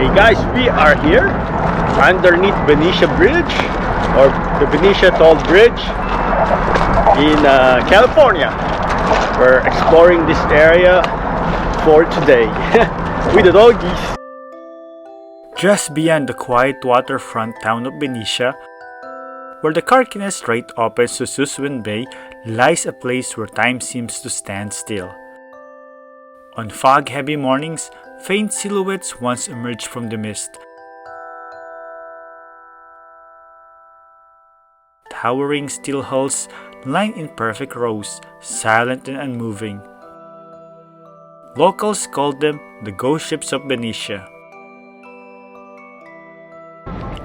Hey guys, we are here underneath Benicia Bridge, or the Benicia Toll Bridge in California. We're exploring this area for today with the doggies. Just beyond the quiet waterfront town of Benicia, where the Carquinez Strait opens to Suisun Bay, lies a place where time seems to stand still. On fog-heavy mornings, faint silhouettes once emerge from the mist. Towering steel hulls line in perfect rows, silent and unmoving. Locals called them the Ghostships of Benicia.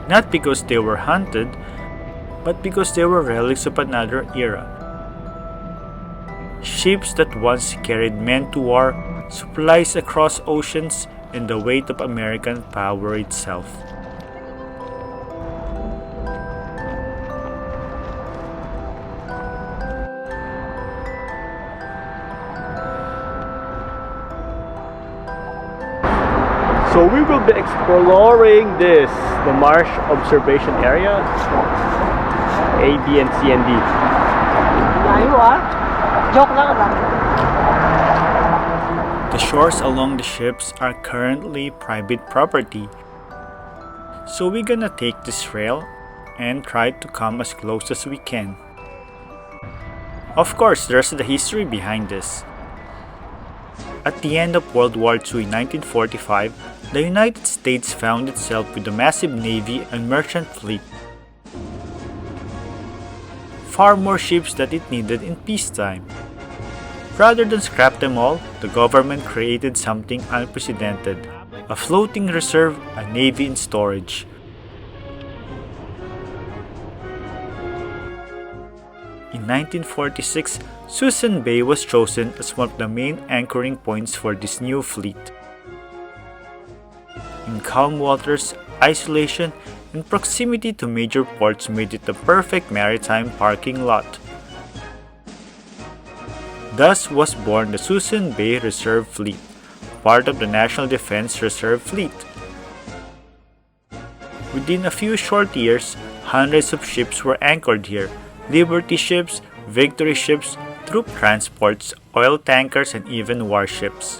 Not because they were haunted, but because they were relics of another era. Ships that once carried men to war, supplies across oceans, and the weight of American power itself. So we will be exploring the marsh observation area, A, B, and C, and D. The shores along the ships are currently private property, so we're gonna take this trail and try to come as close as we can. Of course, there's the history behind this. At the end of World War II in 1945, the United States found itself with a massive navy and merchant fleet. Far more ships than it needed in peacetime. Rather than scrap them all, the government created something unprecedented, a floating reserve, a navy in storage. In 1946, Suisun Bay was chosen as one of the main anchoring points for this new fleet. In calm waters, isolation, and proximity to major ports made it the perfect maritime parking lot. Thus was born the Suisun Bay Reserve Fleet, part of the National Defense Reserve Fleet. Within a few short years, hundreds of ships were anchored here: liberty ships, victory ships, troop transports, oil tankers, and even warships.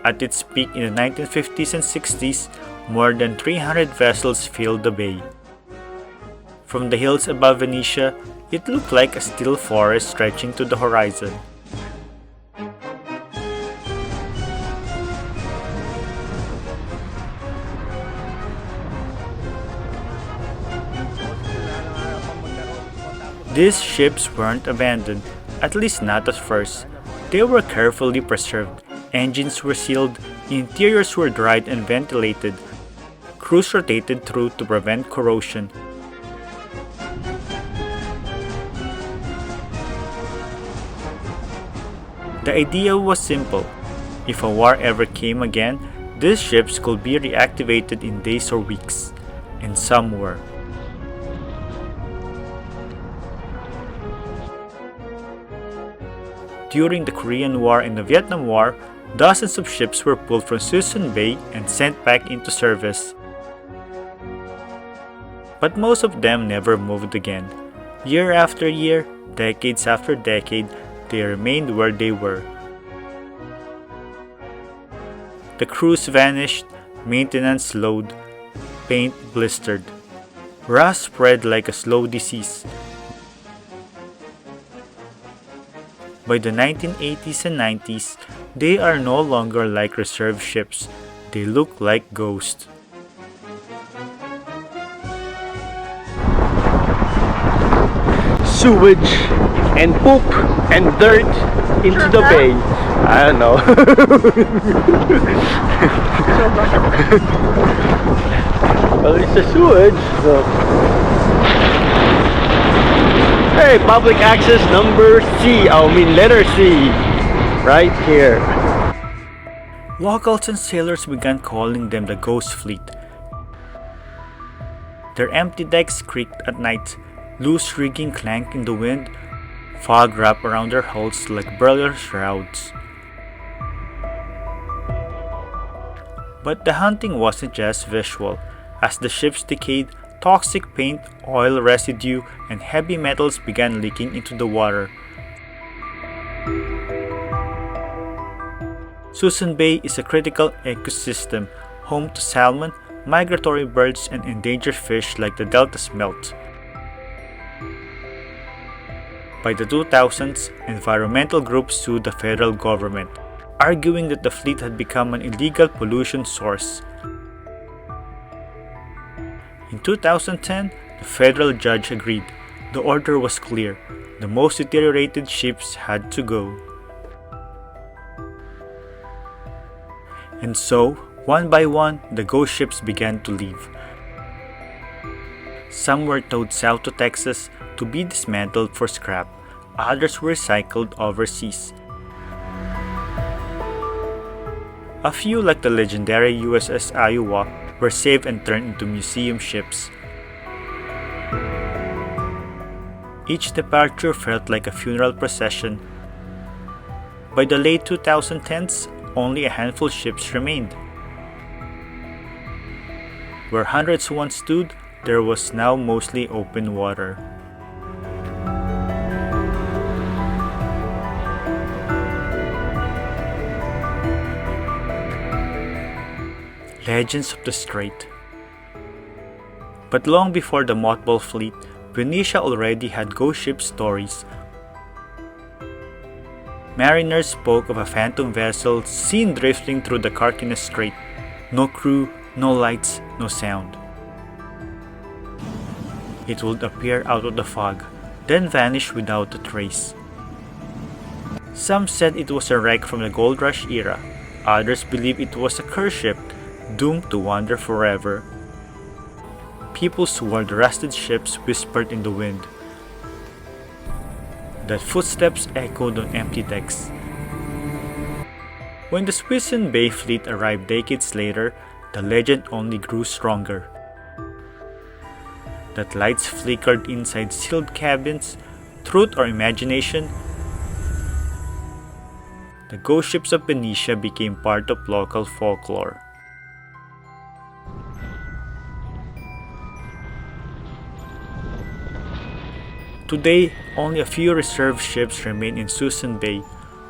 At its peak in the 1950s and 60s, more than 300 vessels filled the bay. From the hills above Benicia, it looked like a still forest stretching to the horizon. These ships weren't abandoned, at least not at first. They were carefully preserved. Engines were sealed, interiors were dried and ventilated. Crews rotated through to prevent corrosion. The idea was simple. If a war ever came again, these ships could be reactivated in days or weeks. And some were. During the Korean War and the Vietnam War, dozens of ships were pulled from Suisun Bay and sent back into service. But most of them never moved again. Year after year, decades after decade, they remained where they were. The crews vanished, maintenance slowed, paint blistered. Rust spread like a slow disease. By the 1980s and 90s, they are no longer like reserve ships. They look like ghosts. Sewage and poop and dirt into the bay. I don't know. Well, it's a sewage, so. Hey, public access number C. Letter C. Right here. Locals and sailors began calling them the Ghost Fleet. Their empty decks creaked at night, loose rigging clanked in the wind, fog wrapped around their hulls like burial shrouds. But the hunting wasn't just visual. As the ships decayed, toxic paint, oil residue, and heavy metals began leaking into the water. Suisun Bay is a critical ecosystem, home to salmon, migratory birds, and endangered fish like the delta smelt. By the 2000s, environmental groups sued the federal government, arguing that the fleet had become an illegal pollution source. In 2010, the federal judge agreed. The order was clear. The most deteriorated ships had to go. And so, one by one, the ghost ships began to leave. Some were towed south to Texas to be dismantled for scrap. Others were recycled overseas. A few, like the legendary USS Iowa, were saved and turned into museum ships. Each departure felt like a funeral procession. By the late 2010s, only a handful of ships remained. Where hundreds once stood, there was now mostly open water. Legends of the Strait. But long before the Mothball fleet, Benicia already had ghost ship stories. Mariners spoke of a phantom vessel seen drifting through the Carquinez Strait. No crew, no lights, no sound. It would appear out of the fog, then vanish without a trace. Some said it was a wreck from the gold rush era. Others believed it was a cursed ship, doomed to wander forever. People swore the rusted ships whispered in the wind, that footsteps echoed on empty decks. When the Suisun Bay Fleet arrived decades later, the legend only grew stronger. That lights flickered inside sealed cabins, truth or imagination, the ghost ships of Benicia became part of local folklore. Today, only a few reserve ships remain in Suisun Bay.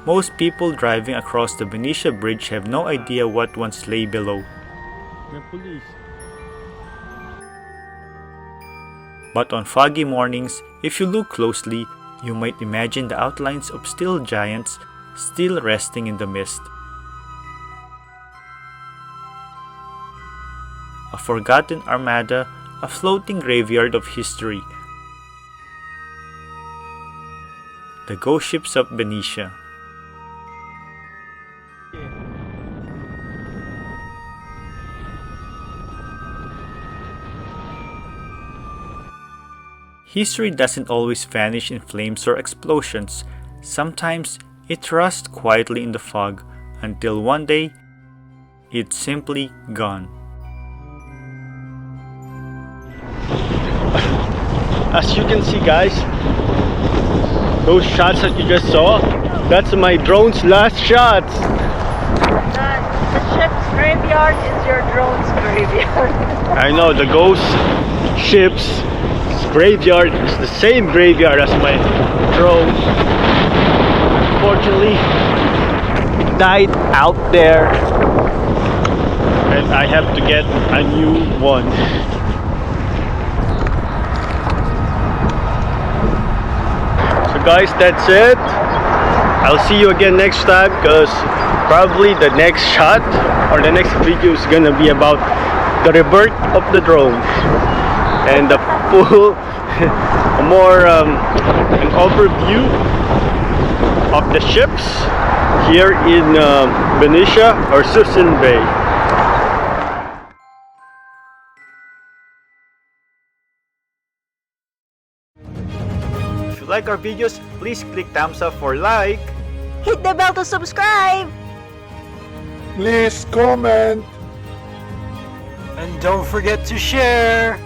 Most people driving across the Benicia Bridge have no idea what once lay below. But on foggy mornings, if you look closely, you might imagine the outlines of steel giants still resting in the mist. A forgotten armada, a floating graveyard of history. The Ghost Ships of Benicia. History doesn't always vanish in flames or explosions. Sometimes it rusts quietly in the fog until one day it's simply gone. As you can see, guys, those shots that you just saw, that's my drone's last shots. The ship's graveyard is your drone's graveyard. I know, the ghost ship's graveyard is the same graveyard as my drone. Unfortunately, it died out there and I have to get a new one. So guys, that's it. I'll see you again next time, because probably the next shot or the next video is gonna be about the rebirth of the drone and the full an overview of the ships here in Benicia or Suisun Bay. If you like our videos, please click thumbs up for like. Hit the bell to subscribe. Please comment. And don't forget to share.